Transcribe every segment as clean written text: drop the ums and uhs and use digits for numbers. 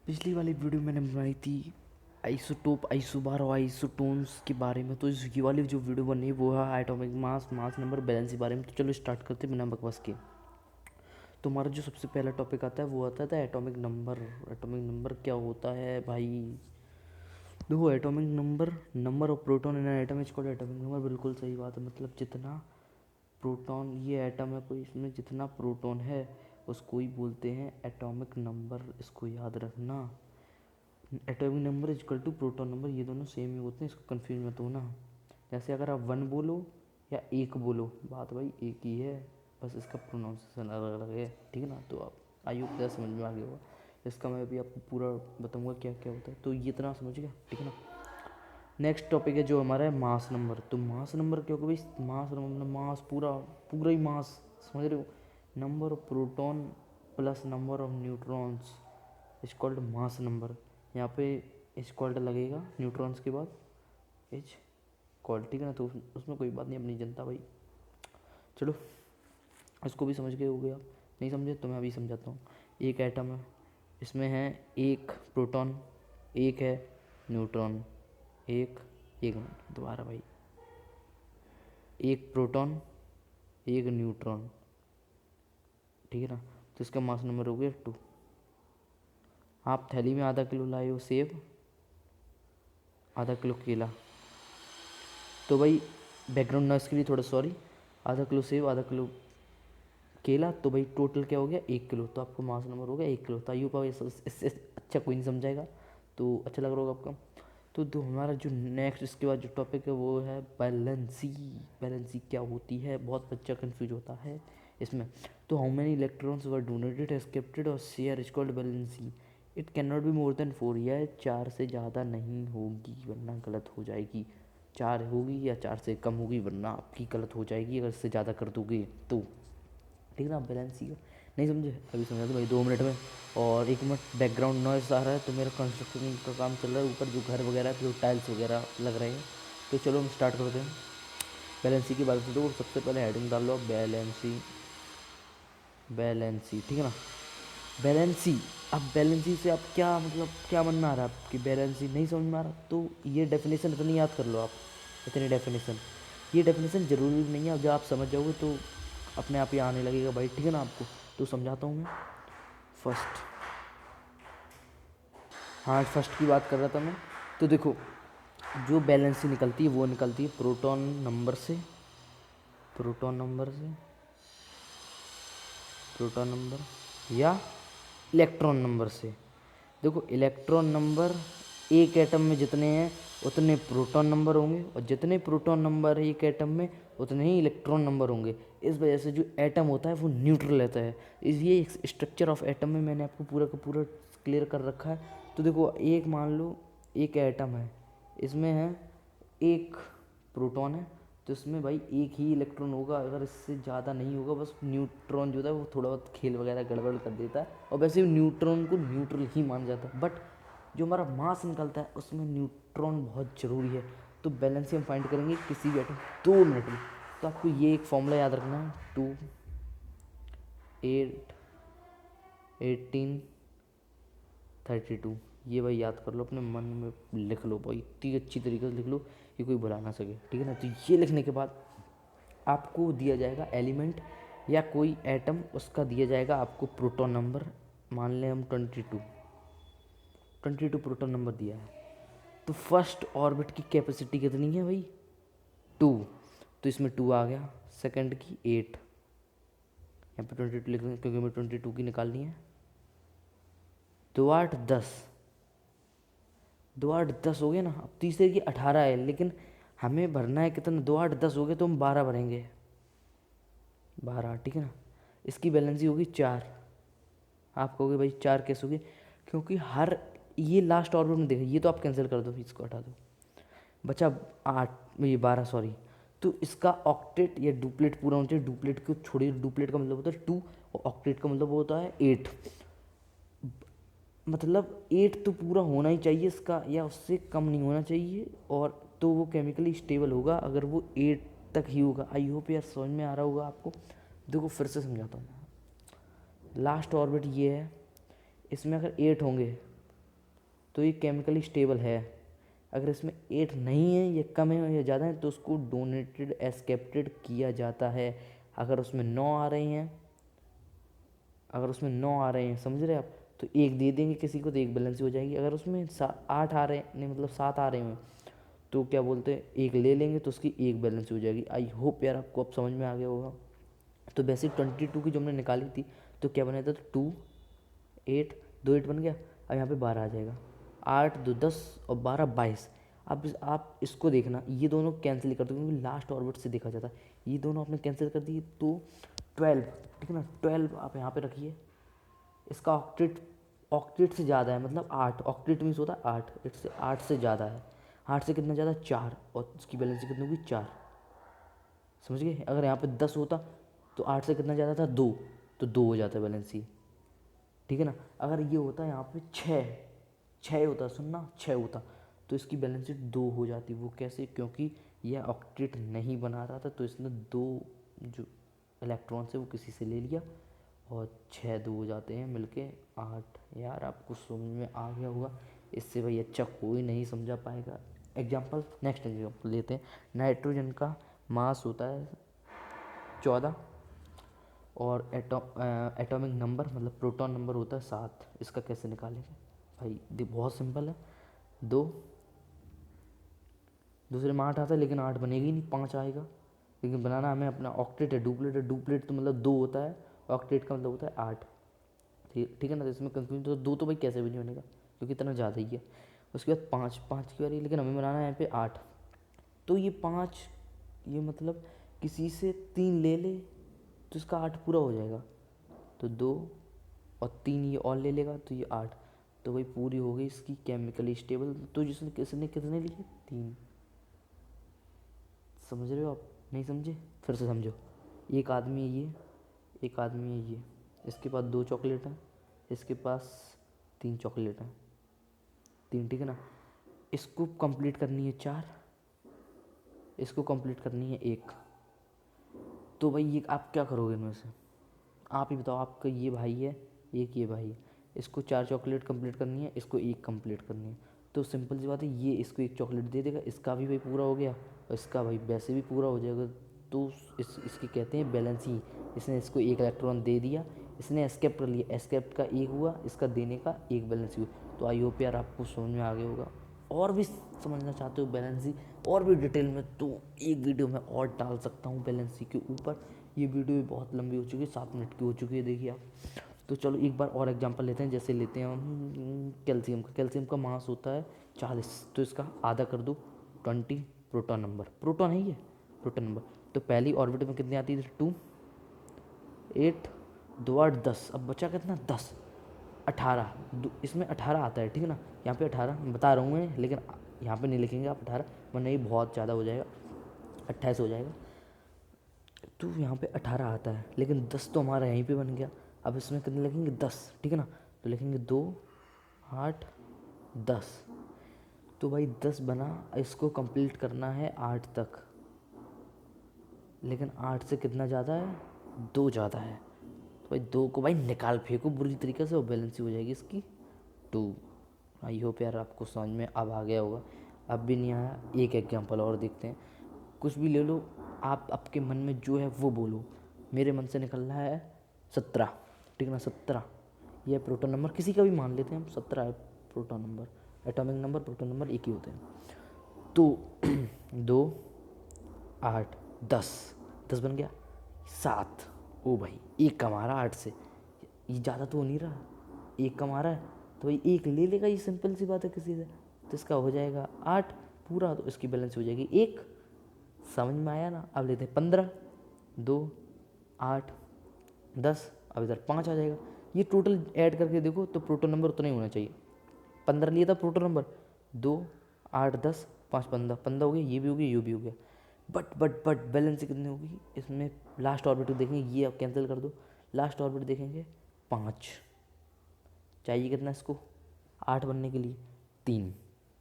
पिछली वाली वीडियो मैंने बनाई थी आइसोटोप, आइसोबार और आइसोटोन्स के बारे में। तो ये वाली जो वीडियो बनी वो है atomic mass, mass number, balance के बारे में। तो चलो स्टार्ट करते बिना बकवास के। तो हमारा जो सबसे पहला टॉपिक आता है वो आता था एटॉमिक नंबर। एटॉमिक नंबर क्या होता है भाई? देखो, atomic number, number of proton in atom is called atomic number. बिल्कुल सही बात है। मतलब जितना प्रोटॉन, ये एटम है कोई, इसमें जितना प्रोटॉन है उसको ही बोलते हैं एटॉमिक नंबर। इसको याद रखना। Atomic number is equal to proton number, ये दोनों सेम ही होते हैं, इसको कंफ्यूज मत होना। जैसे अगर आप वन बोलो या एक बोलो, बात भाई एक ही है, बस इसका प्रोनाउंसिएशन अलग अलग है। ठीक है ना? तो आप आई होप क्या समझ में आ गया होगा। इसका मैं अभी आपको पूरा बताऊंगा क्या क्या होता है, तो ये इतना समझ गया। ठीक है ना? नेक्स्ट टॉपिक है जो हमारा है मास नंबर। तो मास नंबर क्या होगा भाई? मास नंबर, मास पूरा, पूरा ही मास, समझ रहे हो? Number of proton plus number of neutrons is called mass number. यहाँ पे इज कॉल्ड लगेगा न्यूट्रॉन्स के बाद, इज कॉल्ड। ठीक है ना? तो उसमें कोई बात नहीं, अपनी जनता भाई। चलो, इसको भी समझ गए हो गया। नहीं समझे तो मैं अभी समझाता हूँ। एक एटम है, इसमें है एक प्रोटॉन, एक है न्यूट्रॉन। एक एक मिनट दोबारा भाई, एक प्रोटॉन, एक न्यूट्रॉन। ठीक है ना? तो इसका मास नंबर हो गया 2। आप थैली में आधा किलो लाए हो सेब, आधा किलो केला। तो भाई बैकग्राउंड नॉइस के लिए थोड़ा सॉरी। आधा किलो सेब, आधा किलो केला, तो भाई टोटल क्या हो गया? 1 किलो। तो आपको मास नंबर हो गया 1 किलो। तो आयु पाओ, इससे अच्छा कोई नहीं समझाएगा, तो अच्छा लग रहा होगा आपका। तो हमारा जो नेक्स्ट इसके बाद जो टॉपिक है वो है बैलेंसी। बैलेंसी क्या होती है? बहुत बच्चा कंफ्यूज होता है इसमें। तो how many electrons were donated, accepted और share is called valency. It can not be more than 4। यह 4 से ज़्यादा नहीं होगी वरना गलत हो जाएगी। 4 होगी या 4 से कम होगी वरना आपकी गलत हो जाएगी अगर इससे ज़्यादा कर दोगे तो। ठीक है ना? बैलेंस ही है। नहीं समझे? अभी समझा दो भाई 2 मिनट में। और 1 मिनट बैकग्राउंड नॉइस आ रहा है तो मेरा कंस्ट्रक्शन का काम चल रहा है, ऊपर जो घर वगैरह जो टाइल्स वगैरह लग रहे हैं। तो चलो हम स्टार्ट करते हैं बैलेंसी की बात। तो सबसे पहले हेडिंग डाल लो बैलेंसी। बैलेंसी, ठीक है ना? बैलेंसी। अब बैलेंसी से आप क्या मतलब क्या मन में आ रहा है आपकी? बैलेंसी नहीं समझ में आ रहा तो ये डेफिनेशन इतनी याद कर लो आप। इतनी डेफिनेशन, ये डेफिनेशन ज़रूरी नहीं है, अब जब आप समझ जाओगे तो अपने आप ही आने लगेगा भाई। ठीक है ना? आपको तो समझाता हूँ मैं। फर्स्ट, हाँ फर्स्ट की बात कर रहा था मैं। तो देखो, जो बैलेंसी निकलती है वो निकलती है प्रोटॉन नंबर से। प्रोटॉन नंबर से, प्रोटॉन नंबर या इलेक्ट्रॉन नंबर से। देखो, इलेक्ट्रॉन नंबर एक एटम में जितने हैं उतने प्रोटॉन नंबर होंगे, और जितने प्रोटॉन नंबर है एक एटम में उतने ही इलेक्ट्रॉन नंबर होंगे। इस वजह से जो एटम होता है वो न्यूट्रल रहता है। ये स्ट्रक्चर ऑफ एटम में मैंने आपको पूरा का पूरा क्लियर कर रखा है। तो देखो, एक मान लो एक एटम है, इसमें है एक प्रोटॉन है, तो इसमें भाई एक ही इलेक्ट्रॉन होगा। अगर इससे ज़्यादा नहीं होगा, बस न्यूट्रॉन जो होता है वो थोड़ा बहुत खेल वगैरह गड़बड़ कर देता है, और वैसे भी न्यूट्रॉन को न्यूट्रल ही माना जाता है। बट जो हमारा मास निकलता है उसमें न्यूट्रॉन बहुत ज़रूरी है। तो बैलेंस हम फाइंड करेंगे किसी भी एटम 2 मिनट में। तो आपको ये एक फॉर्मूला याद रखना है, 2 8 18 32। ये भाई याद कर लो, अपने मन में लिख लो भाई, इतनी अच्छी तरीके से लिख लो कि कोई भुला ना सके। ठीक है ना? तो ये लिखने के बाद आपको दिया जाएगा एलिमेंट या कोई एटम, उसका दिया जाएगा आपको प्रोटॉन नंबर। मान लें हम 22 प्रोटॉन नंबर दिया है। तो फर्स्ट ऑर्बिट की कैपेसिटी कितनी है भाई? 2। तो इसमें 2 आ गया। सेकंड की 8, यहाँ पे 22 लिख लें क्योंकि हमें 22 की निकालनी है। 2 8 10, 2 8 10 हो गया ना? अब तीसरे की 18 है, लेकिन हमें भरना है कितना? 2 8 10 हो गए तो हम 12 भरेंगे, 12। ठीक है ना? इसकी बैलेंसी होगी 4। आप कहोगे भाई 4 कैसे होगी? क्योंकि हर, ये लास्ट ऑर्बिट में देखा, ये तो आप कैंसिल कर दो, इसको हटा दो, बचा 8, ये 12 सॉरी। तो इसका ऑक्टेट या डुप्लेट पूरा होना चाहिए। डुप्लेट को छोड़िए, डुप्लेट का मतलब होता है 2, और ऑक्टेट का मतलब होता है 8। मतलब 8 तो पूरा होना ही चाहिए इसका, या उससे कम नहीं होना चाहिए, और तो वो केमिकली स्टेबल होगा अगर वो 8 तक ही होगा। आई होप यार समझ में आ रहा होगा आपको। देखो फिर से समझाता हूँ। लास्ट ऑर्बिट ये है, इसमें अगर 8 होंगे तो ये केमिकली स्टेबल है। अगर इसमें 8 नहीं है, या कम है या ज़्यादा है, तो उसको डोनेटेड एस्केप्टेड किया जाता है। अगर उसमें 9 आ रहे हैं, समझ रहे हैं आप, तो एक दे देंगे किसी को तो एक बैलेंस हो जाएगी। अगर उसमें 8 आ रहे हैं, नहीं मतलब 7 आ रहे हैं, तो क्या बोलते हैं, एक ले लेंगे तो उसकी एक बैलेंस हो जाएगी। आई होप यार आपको अब समझ में आ गया होगा। तो बेसिक 22 की जो हमने निकाली थी, तो क्या बना था, तो 2 8 2 8 बन गया। अब यहाँ पे 12 आ जाएगा, 8 2 10 और 12 22। अब आप इसको देखना, ये दोनों कैंसिल कर दो क्योंकि लास्ट ऑर्बिट से देखा जाता है। ये दोनों आपने कैंसिल कर दिए तो 12, ठीक है ना, 12 आप यहाँ पे रखिए। इसका ऑक्टेट, ऑक्टेट से ज़्यादा है, मतलब 8, ऑक्टेट मीन्स होता है 8, इससे 8 से ज़्यादा है। 8 से कितना ज़्यादा, 4, और इसकी बैलेंस कितनी होगी, 4। समझ गए। अगर यहाँ पे 10 होता तो 8 से कितना ज़्यादा था, 2, तो 2 हो जाता बैलेंसी, ठीक है ना। अगर ये होता यहाँ पे 6, 6 होता, सुनना 6 होता, तो इसकी बैलेंस शीट 2 हो जाती। वो कैसे, क्योंकि यह ऑक्टेट नहीं बना रहा था, तो इसने 2 जो इलेक्ट्रॉन्स है वो किसी से ले लिया, और 6 2 हो जाते हैं मिलके 8। यार आपको समझ में आ गया होगा, इससे भाई अच्छा कोई नहीं समझा पाएगा। एग्जाम्पल, नेक्स्ट एग्जाम्पल लेते हैं। नाइट्रोजन का मास होता है 14, और एटॉमिक नंबर मतलब प्रोटॉन नंबर होता है 7। इसका कैसे निकालेंगे भाई, बहुत सिंपल है। 2, दूसरे में 8 आता है, लेकिन 8 बनेगी नहीं, 5 आएगा। लेकिन बनाना हमें अपना ऑक्टेट है, डुप्लेट है। डुप्लेट तो मतलब 2 होता है, ऑक्टेट का मतलब होता है 8। ठीक है ना। तो इसमें कंफ्यूजन, तो 2 तो भाई कैसे भी नहीं बनेगा क्योंकि इतना ज़्यादा ही है। उसके बाद 5, 5 की बारी, लेकिन हमें बनाना है यहाँ पे 8। तो ये 5, ये मतलब किसी से 3 ले ले तो इसका 8 पूरा हो जाएगा। तो 2 और 3 ये और ले लेगा तो ये 8। तो भाई पूरी हो गई इसकी केमिकली स्टेबल। तो जिसने किसने कितने लिए, 3। समझ रहे हो आप, नहीं समझे, फिर से समझो। एक आदमी है ये, एक आदमी है ये, इसके पास 2 चॉकलेट हैं, इसके पास 3 चॉकलेट हैं, 3, ठीक है ना। इसको कंप्लीट करनी है 4, इसको कंप्लीट करनी है 1। तो भाई ये आप क्या करोगे इनमें से, आप ही बताओ। आपका ये भाई है, एक ये भाई है, इसको 4 चॉकलेट कंप्लीट करनी है, इसको 1 कंप्लीट करनी है। तो सिंपल सी बात है, ये इसको 1 चॉकलेट दे देगा, इसका भी भाई पूरा हो गया, और इसका भाई वैसे भी पूरा हो जाएगा। तो इसके कहते हैं बैलेंस ही। इसने इसको 1 इलेक्ट्रॉन दे दिया, इसने एस्केप कर लिया, एस्केप का 1 हुआ, इसका देने का 1 बैलेंस हुआ। तो आई होप यार आपको समझ में आ गया होगा। और भी समझना चाहते हो बैलेंसी और भी डिटेल में, तो एक वीडियो में और डाल सकता हूँ बैलेंसी के ऊपर। ये वीडियो भी बहुत लंबी हो चुकी है, 7 मिनट की हो चुकी है, देखिए आप। तो चलो एक बार और एग्जांपल लेते हैं। जैसे लेते हैं हम कैल्शियम का। कैल्शियम का मास होता है 40, तो इसका आधा कर दो 20। प्रोटॉन नंबर, प्रोटॉन है ये, प्रोटॉन नंबर। तो पहली ऑर्बिट में कितनी आती थी, 2 8 2 8 10। अब बचा कितना, 10 18। इसमें 18 आता है, ठीक है ना। यहाँ पे 18 मैं बता रहा हूँ मैं, लेकिन यहाँ पे नहीं लिखेंगे आप 18, वरना ये बहुत ज़्यादा हो जाएगा, 28 हो जाएगा। तो यहाँ पे 18 आता है, लेकिन 10 तो हमारा यहीं पे बन गया। अब इसमें कितने लिखेंगे, 10, ठीक है ना। तो लिखेंगे 2 8 10। तो भाई 10 बना, इसको कंप्लीट करना है 8 तक, लेकिन 8 से कितना ज़्यादा है, 2 ज़्यादा है। तो भाई 2 को भाई निकाल फेंको बुरी तरीके से, और बैलेंस ही हो जाएगी इसकी 2। आई होप यार आपको समझ में अब आ गया होगा। अब भी नहीं आया, एक एग्जांपल और देखते हैं। कुछ भी ले लो आप, आपके मन में जो है वो बोलो। मेरे मन से निकल रहा है 17, ठीक है ना, 17। ये प्रोटॉन नंबर किसी का भी मान लेते हैं हम, 17 है proton number. Atomic number, proton number एक ही होते हैं। तो 2 8 10, 10 बन गया, 7। ओ भाई 1 कमा रहा 8 से, ये ज़्यादा तो हो नहीं रहा, 1 कमा रहा है, तो भाई 1 ले लेगा, ये सिंपल सी बात है किसी से। तो इसका हो जाएगा 8 पूरा, तो इसकी बैलेंस हो जाएगी 1। समझ में आया ना। अब लेते हैं 15, 2 8 10। अब इधर 5 आ जाएगा। ये टोटल ऐड करके देखो तो प्रोटोन नंबर उतना ही होना चाहिए। 15 लिया था प्रोटोन नंबर, 2 8 10 5 15, 15 हो गया, ये भी हो गया, ये भी हो गया। बट बैलेंस कितनी होगी इसमें, लास्ट ऑर्बिट देखेंगे, ये अब कैंसिल कर दो। लास्ट ऑर्बिट देखेंगे 5, चाहिए कितना इसको 8 बनने के लिए, 3।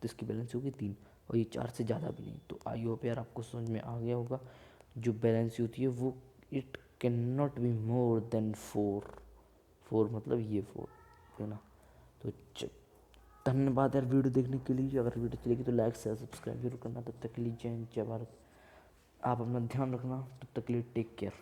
तो इसकी बैलेंस होगी 3, और ये 4 से ज़्यादा भी नहीं। तो आई होप यार आपको समझ में आ गया होगा। जो बैलेंस होती है वो it can not be more than 4। 4 मतलब ये 4, है ना। तो धन्यवाद यार वीडियो देखने के लिए। अगर वीडियो चलेगी तो लाइक शेयर सब्सक्राइब जरूर करना। तब तक के लिए जय हिंद जय भारत। आप अपना ध्यान रखना। तब तक के लिए टेक केयर।